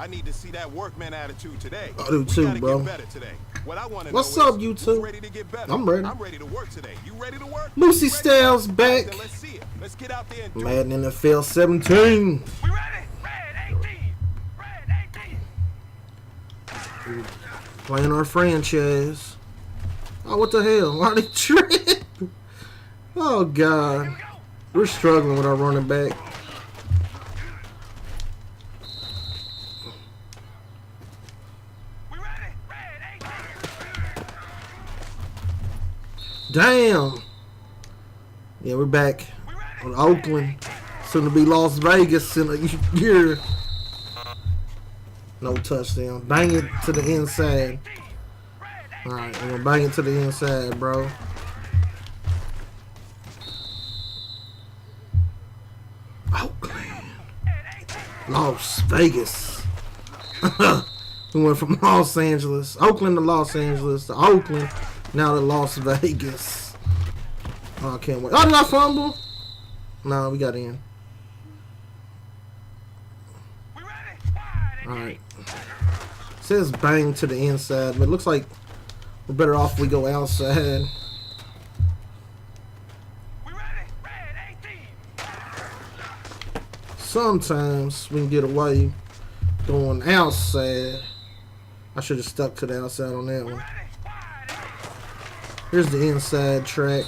I need to see that workman attitude today. I do too, bro. Get better today. What I want to What's know up, is, you two? ready to get better? I'm ready. I'm ready to work today. You ready to work? MooseyStyle's back. Then let's see it. Let's get out there and do Madden NFL 17. We ready? Red 18. Red 18. Playing our franchise. Oh, what the hell? Why they trip? Oh, God. We're struggling with our running back. Damn. Yeah, we're back on Oakland. Soon to be Las Vegas in a year. No touchdown. Bang it to the inside. Alright, we're gonna bang it to the inside, bro. Oakland. Las Vegas. We went from Los Angeles, Oakland to Los Angeles to Oakland, now to Las Vegas. Oh, I can't wait. Oh, did I fumble? No, we got in. Alright. Says bang to the inside, but it looks like we're better off if we go outside. Sometimes we can get away going outside. I should have stuck to the outside on that one. Here's the inside track.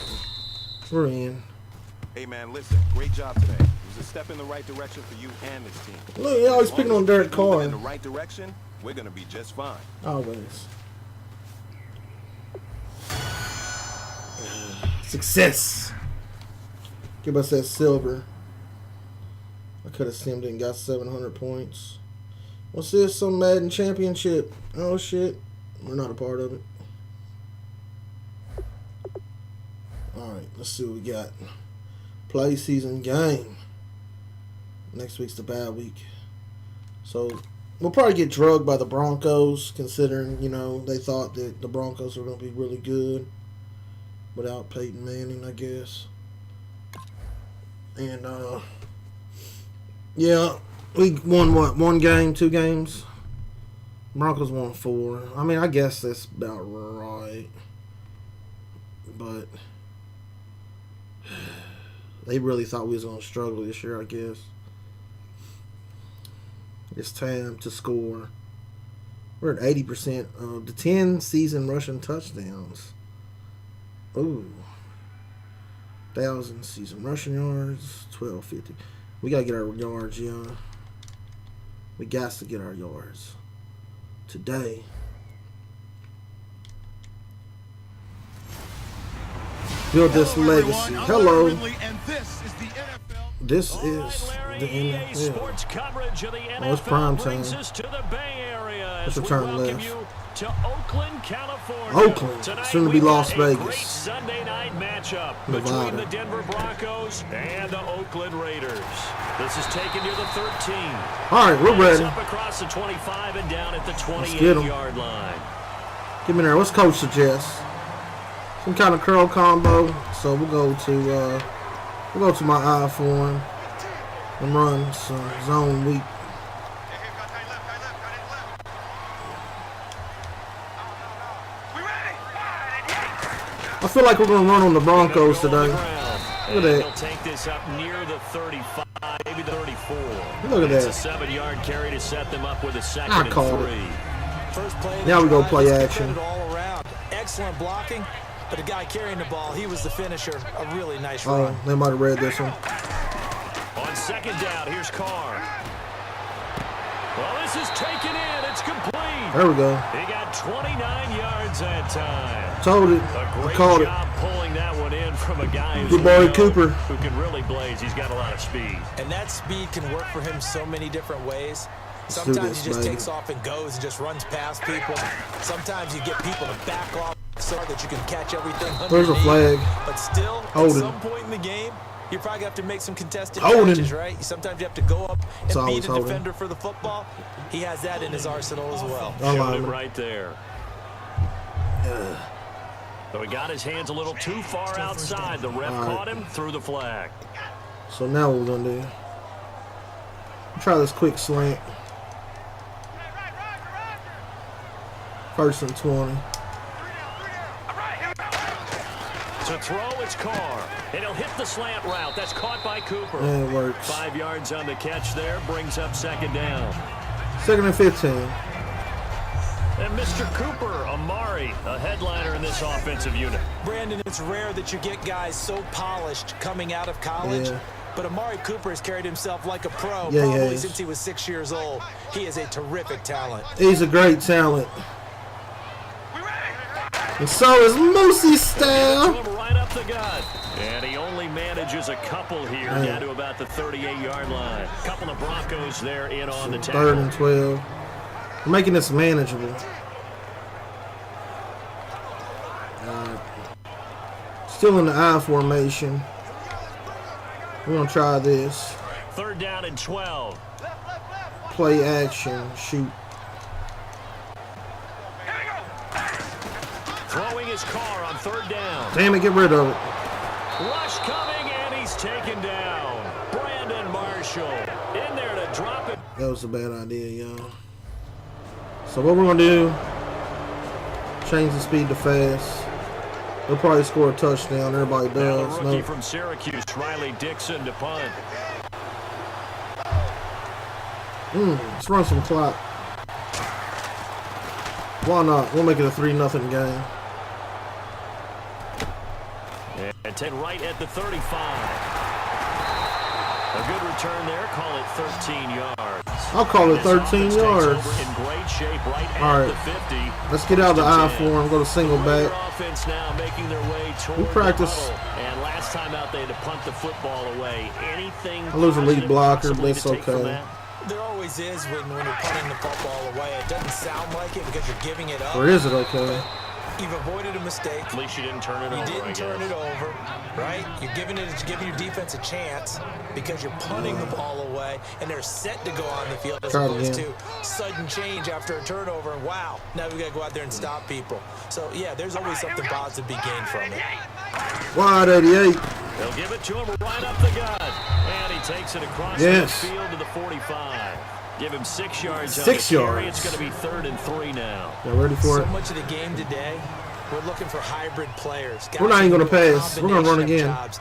We're in. Hey man, listen, great job today. It was a step in the right direction for you and this team. Look, you're always picking on Derek Carr. In the right direction, we're gonna be just fine. Always. Success. Give us that silver. I could have simmed it and got 700 points. What's this? Some Madden championship. Oh shit. We're not a part of it. Alright, let's see what we got. Play season game. Next week's the bye week. So we'll probably get drugged by the Broncos, considering, you know, they thought that the Broncos were going to be really good without Peyton Manning, I guess. And, yeah, we won, what, 1 game, 2 games? Broncos won 4. I mean, I guess that's about right. But they really thought we was going to struggle this year, I guess. It's time to score. We're at 80% of the 10 season rushing touchdowns. Ooh. 1,000 season rushing yards. 1,250. We got to get our yards, yeah. We got to get our yards. Today. Build this legacy. Hello. This is the NFL. Oh, it's prime time. Let's return left. To Oakland, California. Oakland, soon to be Las Vegas. Great Sunday night matchup Nevada. between the Denver Broncos and the Oakland Raiders. This is taken near the 13. All right, we're ready. Up across the 25 and down at the 28-yard line. Give me there. What's coach suggest? Some kind of curl combo. So we'll go to my eye for him and run some zone weak. I feel like we're going to run on the Broncos today. Look at that. He'll take this up near the 35, maybe the 34. Look at that. It's a 7-yard carry to set them up with a second I and called 3. First play now we go play action. All around. Excellent blocking, but the guy carrying the ball, he was the finisher. A really nice run. Oh, they might have read this one. On second down, here's Carr. Well, this is taken in. It's complete. There we go. He got 29 yards that time. Told it. A great I called job pulling that one in from a guy who's Good boy, Cooper. Who can really blaze. He's got a lot of speed. And that speed can work for him so many different ways. Let's do Sometimes this, he just baby. takes off and goes and just runs past people. Sometimes you get people to back off so that you can catch everything underneath. There's a flag. But still, Holding. at some point in the game, you probably have to make some contested Holding. catches, right? Sometimes you have to go up It's and always beat a holding. defender for the football. He has that in his arsenal as well. Showed it right there. So he got his hands a little too far outside. The ref caught him, threw the flag. So now what we're going to do. Try this quick slant. 1st and 20. To throw, it's Carr. And he'll hit the slant route. That's caught by Cooper. And it works. 5 yards on the catch there. Brings up 2nd down. 2nd and 15. And Mr. Cooper, Amari, a headliner in this offensive unit. Brandon, it's rare that you get guys so polished coming out of college. Yeah. But Amari Cooper has carried himself like a pro Yeah, probably since he was 6 years old. He is a terrific talent. He's a great talent. And so is MooseyStyle. Right up the gut. And he only manages a couple here down to about the 38-yard line. A couple of Broncos there in on the tackle. 3rd and 12. We're making this manageable. Still in the I formation. We're going to try this. 3rd down and 12. Play action. Shoot. Throwing his car on 3rd down. Damn it, get rid of it. Rush coming, and he's taken down. Brandon Marshall in there to drop it. That was a bad idea, y'all. So what we're going to do, change the speed to fast. They'll probably score a touchdown. Everybody Now does. the rookie No. from Syracuse, Riley Dixon, to punt. Let's run some clock. Why not? We'll make it a 3-0 game. And 10 right at the 35. A good return there. Call it 13 yards. I'll call it 13 yards. In great shape right All at right. the 50. Let's get out of the I form. Go to single Raider back. offense now making their way toward We practice. the huddle. And last time out they had to punt the football away. Anything I lose a lead positive blocker, possibly but it's to take from okay. that? There always is when you're punting the football away. It doesn't sound like it because you're giving it up. Or is it okay? You've avoided a mistake. At least you didn't turn it over. You didn't turn it over, right? You're giving your defense a chance because you're punting the ball away, and they're set to go on the field as Try it opposed again. to sudden change after a turnover. And wow, now we got to go out there and stop people. So yeah, there's always something positive to be gained from it. Wide 88. They'll give it to him right up the gut. And he takes it across Yes. the field to the 45. Give him 6 yards. 6 on the carry. yards. It's going to be 3rd and 3 now. Y'all ready for So it? much of the game today, we're looking for hybrid players. We're not even Guys gonna who can do a pass. We're gonna run combination of again. jobs.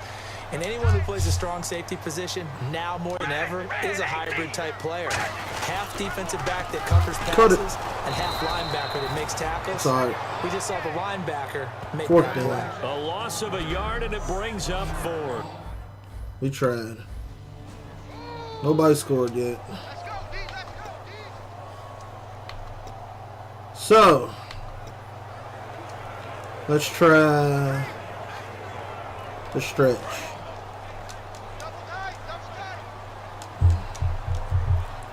And anyone who plays a strong safety position, now more than ever, is a hybrid type player. Half defensive back that covers Cut it. passes, and half linebacker that makes tackles. Sorry. We just saw the linebacker make 4th that down. play. A loss of a yard, and it brings up 4. We tried. Nobody scored yet. So, let's try the stretch.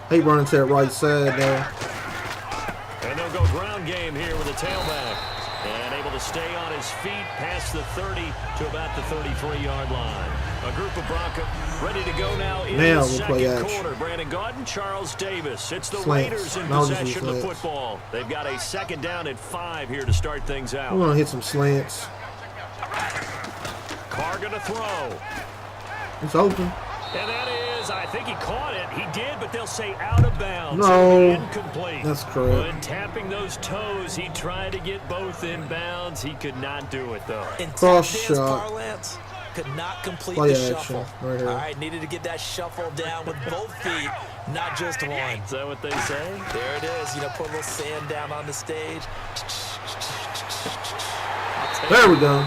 Hate running to that right side though. And they'll go ground game here with a tailback. And able to stay on his feet past the 30 to about the 33-yard line. A group of Broncos ready to go now in Now the we'll play second action. quarter. Brandon Gordon, Charles Davis. It's the Slants. Raiders in Now we'll just do possession of the slants. football. They've got a 2nd down at 5 here to start things out. We're gonna hit some slants. Carr going to throw. It's open. And that is, I think he caught it. He did, but they'll say out of bounds. No. Incomplete. That's correct. But tapping those toes, he tried to get both in bounds. He could not do it, though. In Cross tap dance shot. parlance, could not complete Play the action, shuffle. right here. All right, needed to get that shuffle down with both feet, not just one. Is that what they say? There it is. You know, put a little sand down on the stage. There we go.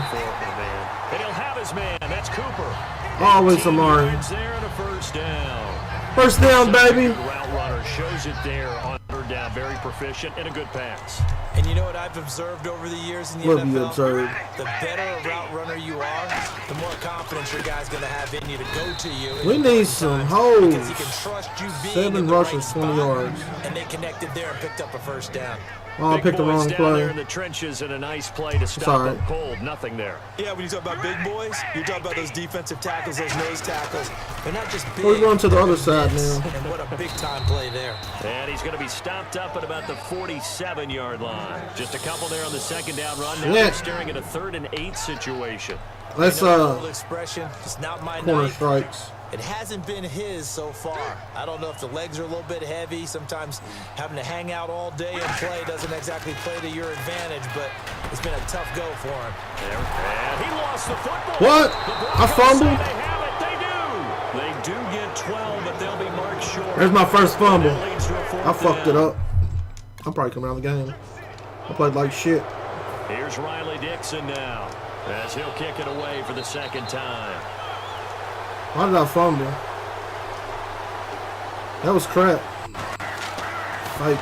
And he'll have his man. That's Cooper. Always 18 Amari. yards there and a 1st down. First down, baby. Route runner shows it there on 3rd down. Very proficient and a good pass. And you know what I've observed over the years in the What have you NFL? observed? The better a route runner you are, the more confidence your guy's going to have in you to go to you. We in need important some times, holes. Because he can trust you being 7 in the rushes, right 20 spot, yards. And they connected there and picked up a 1st down. Oh, I Big picked the boys wrong down there in play. the trenches and a nice play to stop Sorry. up cold. Nothing there. Yeah, when you talk about big boys, you're talking about those defensive tackles, those nose tackles. They're not just big. We're going to the they're other side immense. now. And what a big-time play there. And he's going to be stopped up at about the 47-yard line. Just a couple there on the 2nd down run. Now Yeah. they're staring at a 3rd and 8 situation. Let's You know the old expression, it's not my corner night. strikes. It hasn't been his so far. I don't know if the legs are a little bit heavy. Sometimes having to hang out all day and play doesn't exactly play to your advantage, but it's been a tough go for him. And he lost the football. What? I fumbled? They have it. They do. They do get 12, but they'll be marked short. There's my first fumble. That leads to a fourth I fucked it down. up. I'm probably coming out of the game. I played like shit. Here's Riley Dixon now, as he'll kick it away for the second time. Why did I fumble? That was crap. Like,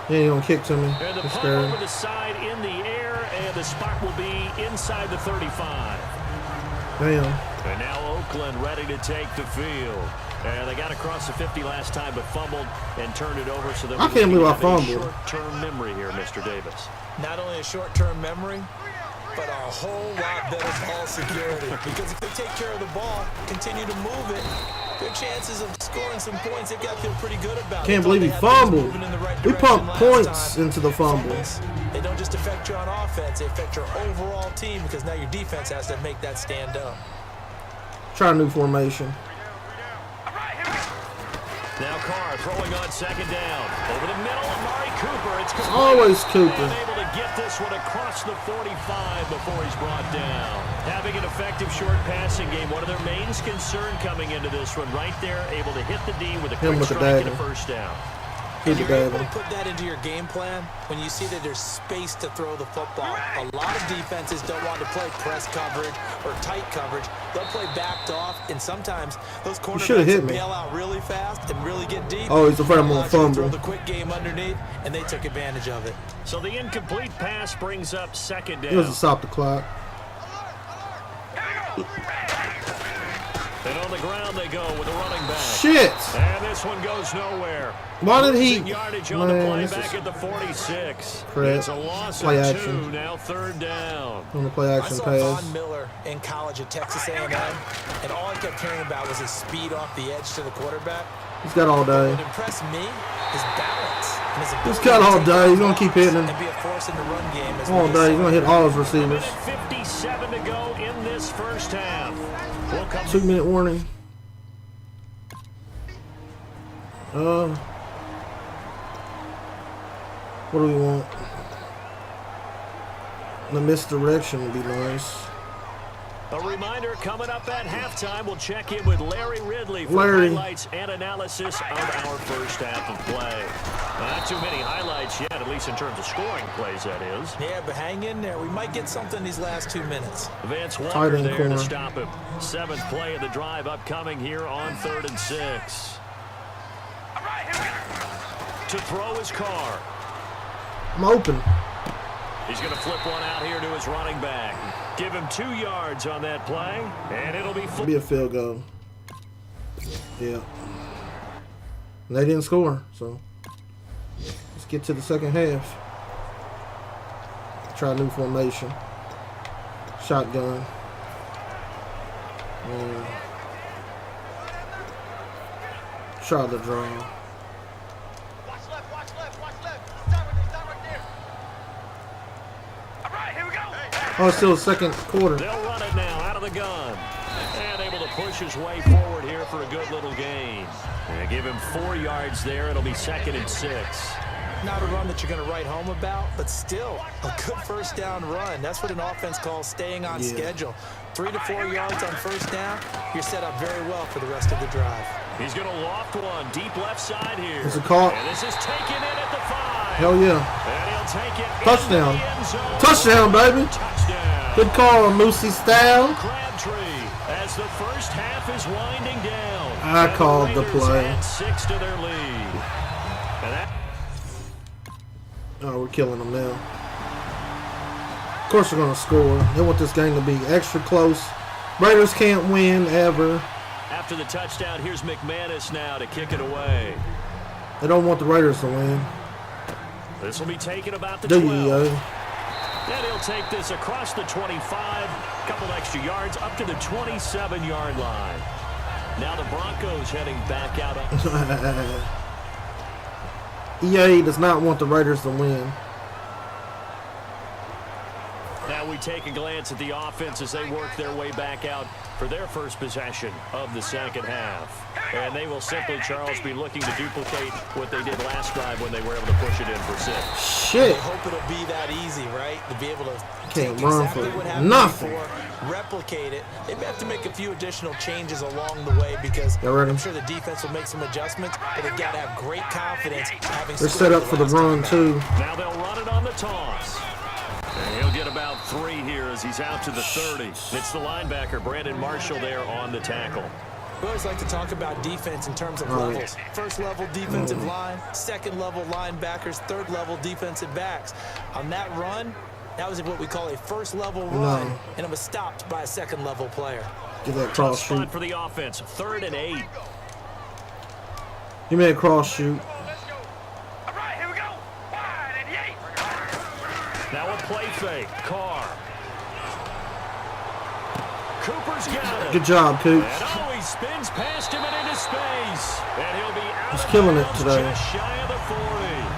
he ain't gonna kick to me. And the I'm punt scared. over the side in the air, and the spot will be inside the 35. Damn. And now Oakland ready to take the field. And they got across the 50 last time, but fumbled and turned it over. So I can't believe I have a fumbled. short-term memory here, Mr. Davis. Not only a short-term memory, but a whole lot better ball security. Because if they take care of the ball, continue to move it, their chances of scoring some points, they've got to feel pretty good about it. Can't believe he fumbled. We pumped points into the fumble. They don't just affect you on offense, they affect your overall team because now your defense has to make that stand up. Try a new formation. Now Carr throwing on second down. Over the middle, Amari Cooper. It's complete. Always Cooper. And able to get this one across the 45 before he's brought down. Having an effective short passing game. One of their main concern coming into this one. Right there, able to hit the D with a quick strike and a first down. And you're able to put that into your game plan when you see that there's space to throw the football. A lot of defenses don't want to play press coverage or tight coverage. They'll play backed off, and sometimes those cornerbacks bail out really fast and really get deep. Oh, he's afraid I'm going to fumble. Throw the quick game underneath, and they took advantage of it. So the incomplete pass brings up second down. He was to stop the clock. And on the ground they go with a running back. Shit! And this one goes nowhere. Why did he? Yardage on the play back at the 46. Crap. It's a loss Play of action. 2, now third down. On the play action I saw pass. Von Miller in college at Texas A&M, and all I kept hearing about was his speed off the edge to the quarterback. He's got all day. What impressed me, his balance. And his He's got all day. He's going to keep hitting him. And be a force in the run game. All day. He's going to hit all his receivers. 57 to go in this first half. We'll come 2-minute warning. What do we want? The misdirection would be nice. A reminder coming up at halftime. We'll check in with Larry Ridley for highlights and analysis of our first half of play. Not too many highlights yet, at least in terms of scoring plays, that is. Yeah, but hang in there. We might get something these last 2 minutes. Vance Walker there to stop him. 7th play of the drive upcoming here on 3rd and 6. To throw his Carr. I'm open. He's going to flip one out here to his running back. Give him 2 yards on that play, and it'll be a field goal. Yeah. And they didn't score, so let's get to the second half. Try a new formation. Shotgun. Try the draw. Oh, it's still the second quarter. They'll run it now out of the gun. And able to push his way forward here for a good little gain. And give him 4 yards there. It'll be 2nd and 6. Not a run that you're going to write home about, but still a good first down run. That's what an offense calls staying on schedule. 3 to 4 yards on first down, you're set up very well for the rest of the drive. He's going to loft one deep left side here. It's a call. And this is taken in at the 5. Hell yeah. And he'll take it. Touchdown. Touchdown, baby. Touchdown. Good call, MooseyStyle. Crabtree as the first half is winding down. I called the play. Add 6 to their lead. And that Oh, we're killing them now. Of course they're going to score. They want this game to be extra close. Raiders can't win ever. after the touchdown, here's McManus now to kick it away. They don't want the Raiders to win. This will be taken about the 12. And he'll take this across the 25, couple extra yards up to the 27-yard line. Now the Broncos heading back out. EA does not want the Raiders to win. Now we take a glance at the offense as they work their way back out for their first possession of the second half. And they will simply, Charles, be looking to duplicate what they did last drive when they were able to push it in for 6. Shit. I hope it'll be that easy, right? To be able to Can't take run exactly for what happened nothing. before, replicate it. They may have to make a few additional changes along the way because Y'all ready? I'm sure the defense will make some adjustments, but they've got to have great confidence having They're scored set up for the last time run, back. too. Now they'll run it on the toss. And he'll get about 3 here as he's out to the 30. It's the linebacker, Brandon Marshall, there on the tackle. We always like to talk about defense in terms of levels. First level defensive line, second level linebackers, third level defensive backs. On that run, that was what we call a first level run, and it was stopped by a second level player. Get that cross shoot. Spot for the offense, 3rd and 8. Give me a cross shoot. Now a play fake, Carr. Cooper's got it. Good job, Coops. And oh, he spins past him and into space. And he'll be out He's of killing it bounds today. just shy of the 40.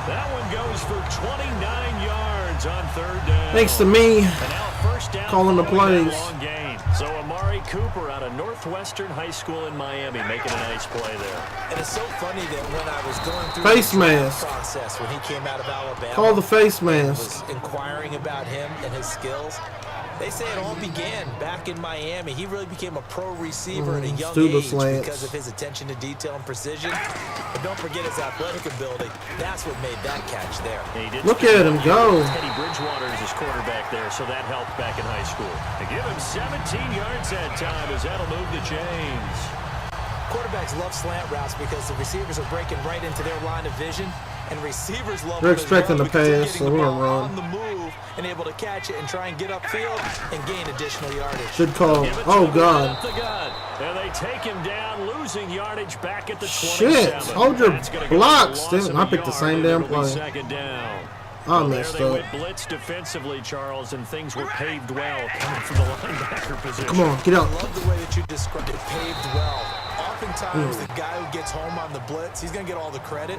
That one goes for 29 yards on 3rd down. Thanks to me. And now a first down Calling the following that plays. long gain. So Amari Cooper out of Northwestern High School in Miami making a nice play there. And it's so funny that when I was going through Face the draft mask. process when he came out of Alabama, Call the face mask. was inquiring about him and his skills. They say it all began back in Miami. He really became a pro receiver at a young Stuba age slants. because of his attention to detail and precision. But don't forget his athletic ability. That's what made that catch there. And he did Look spend at him 1 go. year with Teddy Bridgewater as his quarterback there, so that helped back in high school. To give him 17 yards that time as that'll move the chains. Quarterbacks love slant routes because the receivers are breaking right into their line of vision, and receivers love They're them as expecting well to because they're pass, getting so the we're ball gonna run. on the move and able to catch it and try and get upfield and gain additional yardage. Good call. Give it to Oh, him right God. up the gut. And they take him down, losing yardage back at the 27. Shit. Hold your That's gonna give blocks. them a loss Damn, of I a picked the yard, same and damn it'll be play. 2nd down. I Well, messed there they up. went blitz defensively, Charles, and things were paved well coming from the linebacker position. Come on, get I out. love the way that you described it, paved well. Oftentimes, the guy who gets home on the blitz, he's going to get all the credit,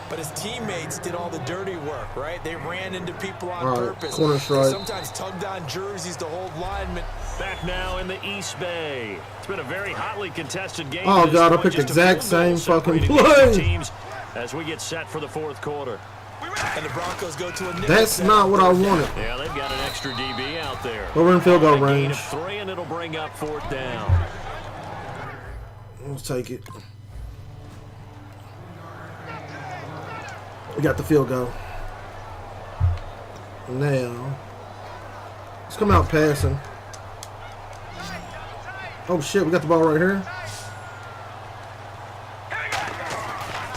but his teammates did all the dirty work, right? They ran into people on All right, purpose. corner They strike. sometimes tugged on jerseys to hold linemen. Back now in the East Bay. It's been a very hotly contested game. Oh, At this God, I point, picked just a exact field goal same fucking separating these two play. teams as we get set for the 4th quarter. And the Broncos go to a nickel That's set. not what I wanted. Yeah, they've got an extra DB out there. But we're in field goal A gain range. of 3, and it'll bring up 4th down. Let's take it. We got the field goal. Now, let's come out passing. Oh, shit, we got the ball right here.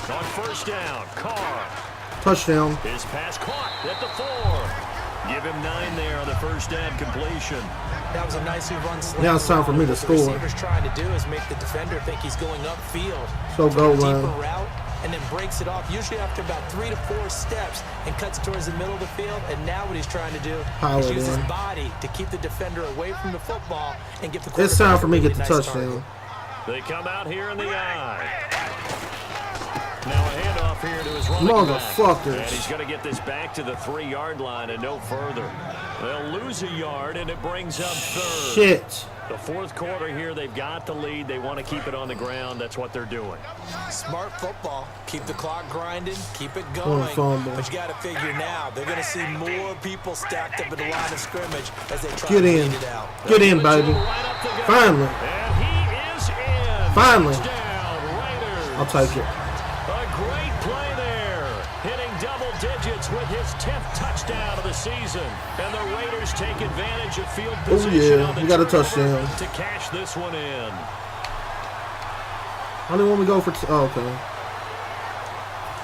On 1st down, Carr. Touchdown. His pass caught at the 4. Give him 9 there on the 1st down completion. That was a nicely run slant. Now it's time for me to What score. the receiver's trying to do is make the defender think he's going upfield. So goal Deeper line. route, and then breaks it off, usually after about 3 to 4 steps, and cuts towards the middle of the field. And now what he's trying to do Power is use his in. body to keep the defender away from the football and get the It's time quarterback for me to a get the really nice touchdown. target. They come out here in the eye. Now a handoff here to his running back. Motherfuckers. And he's going to get this back to the 3-yard line and no further. They'll lose a yard, and it brings up 3rd. Shit. The 4th quarter here, they've got the lead. They want to keep it on the ground. That's what they're doing. Smart football. Keep the clock grinding. Keep it Oh, going. fumble. But you got to figure now, they're going to see more people stacked up at the line of scrimmage as they try Get to in. lead it out. Get in, baby. Right up the gut. Finally. And he is in. Finally. Touchdown, Raiders. I'll take it. A great play there. Hitting double digits with his 10th touchdown of the season. And the Raiders take advantage of field position yeah, on the we got a turnover touchdown. to cash this one in. I didn't want me to go for oh, okay.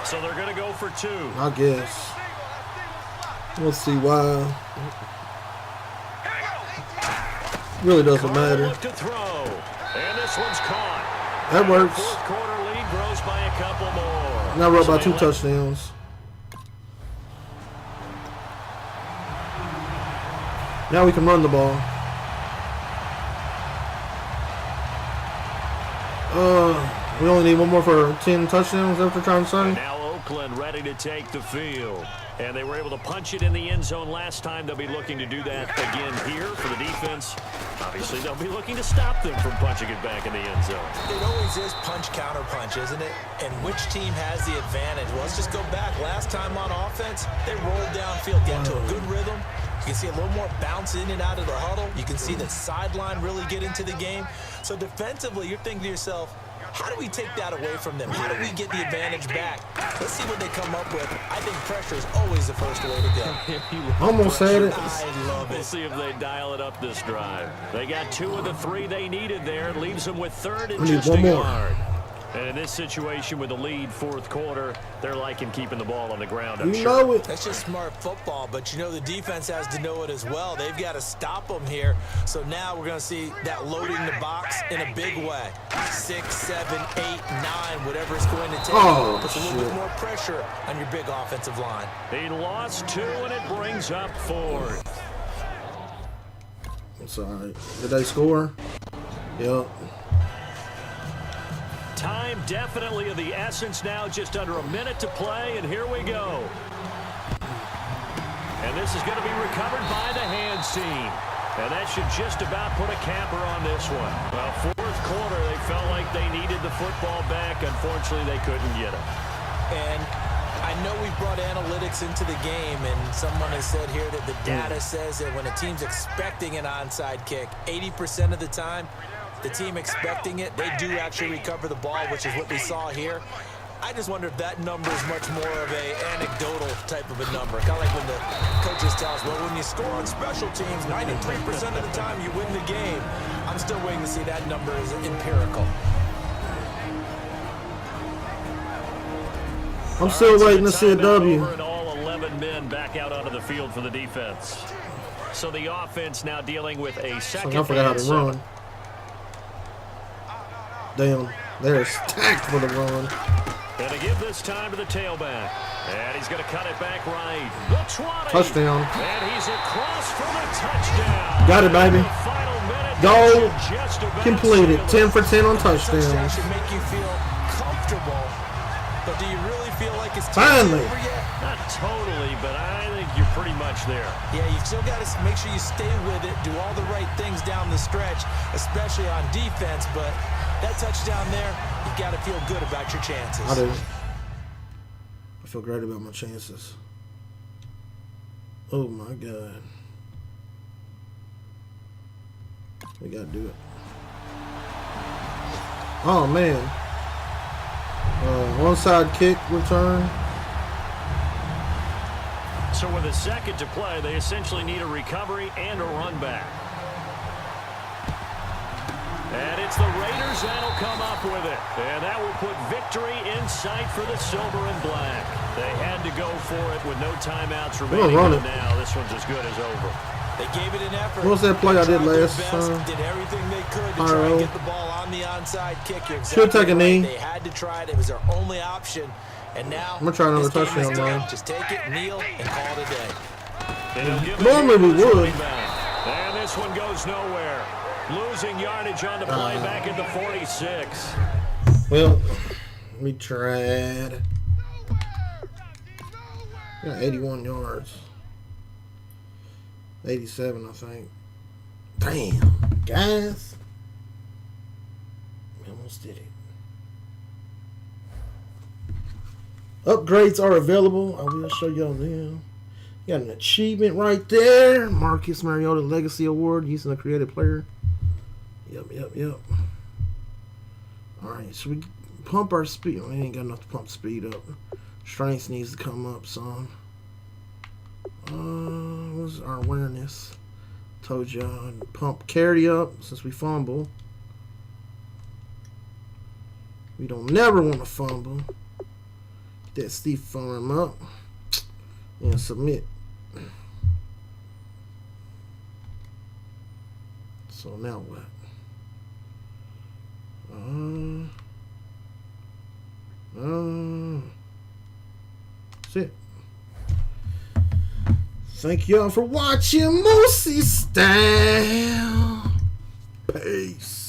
So they're going to go for 2. I guess. We'll see why. Really doesn't Carter matter. looked to throw. And this one's caught. That works. 4th quarter lead grows by a couple more. Now we're up by So 2 they let- touchdowns. Now we can run the ball. We only need one more for 10 touchdowns. Is that what you're trying to say? Now Oakland ready to take the field. And they were able to punch it in the end zone last time. They'll be looking to do that again here for the defense. Obviously, they'll be looking to stop them from punching it back in the end zone. It always is punch-counter-punch, isn't it? And which team has the advantage? Well, let's just go back. Last time on offense, they rolled downfield, get into a good rhythm. You can see a little more bounce in and out of the huddle. You can see the sideline really get into the game. So defensively, you're thinking to yourself, how do we take that away from them? How do we get the advantage back? Let's see what they come up with. I think pressure is always the first way to go. Almost said it. I love it. We'll see if they dial it up this drive. They got 2 of the 3 they needed there. It leaves them with 3rd and just a yard. And in this situation with the lead, 4th quarter, they're liking keeping the ball on the ground, I'm sure. Know it. That's just smart football, but you know the defense has to know it as well. They've got to stop them here. So now we're going to see that loading the box in a big way. 6, 7, 8, 9, whatever it's going to take. Puts a little bit more pressure on your big offensive line. He lost 2, and it brings up 4th. It's all right. Did they score? Yep. Time definitely of the essence now, just under a minute to play, and here we go. And this is going to be recovered by the hands team. And that should just about put a capper on this one. Well, 4th quarter, they felt like they needed the football back. Unfortunately, they couldn't get it. And I know we brought analytics into the game, and someone has said here that the data says that when a team's expecting an onside kick, 80% of the time, the team expecting it, they do actually recover the ball, which is what we saw here. I just wonder if that number is much more of a anecdotal type of a number. Kind of like when the coaches tell us, well, when you score on special teams, 93% of the time you win the game. I'm still waiting to see that number is empirical. I'm still waiting to see a W. And all 11 men back out onto the field for the defense. So the offense now dealing with a second. I forgot how to run. Damn, they're stacked for the run. And to give this time to the tailback. And he's going to cut it back right. The 20. Touchdown. And he's across for the touchdown. Got it, baby. Goal completed. 10 for 10 on touchdowns. Touchdown should make you feel comfortable. But do you really feel like it's finally over yet? Not totally, but I think you're pretty much there. Yeah, you still got to make sure you stay with it, do all the right things down the stretch, especially on defense. But that touchdown there, you got to feel good about your chances. I do. I feel great about my chances. Oh my God. We got to do it. Oh man. Onside kick return. So with a second to play, they essentially need a recovery and a run back. And it's the Raiders that'll come up with it. And that will put victory in sight for the silver and black. They had to go for it with no timeouts remaining. And now this one's as good as over. They gave it an effort. What was that play I did last? Did everything they could to try and get the ball on the onside kick. Should take a knee. They had to try it. It was their only option. And now I'm gonna try another touchdown, man. Just take it, kneel, and call it a day. Normally we would. And this one goes nowhere. Losing yardage on the play back at the 46. Well, we tried. We got 81 yards. 87, I think. Damn, guys. We almost did it. Upgrades are available. I will show y'all them. You got an achievement right there. Marcus Mariota Legacy Award using a creative player. Yep. Alright, so we pump our speed. We ain't got enough to pump speed up. Strength needs to come up some. What's our awareness? Told y'all. Pump carry up since we fumble. We don't never want to fumble. Get that Steve farm up. And submit. So now what? That's it. Thank y'all for watching MooseyStyle. Peace.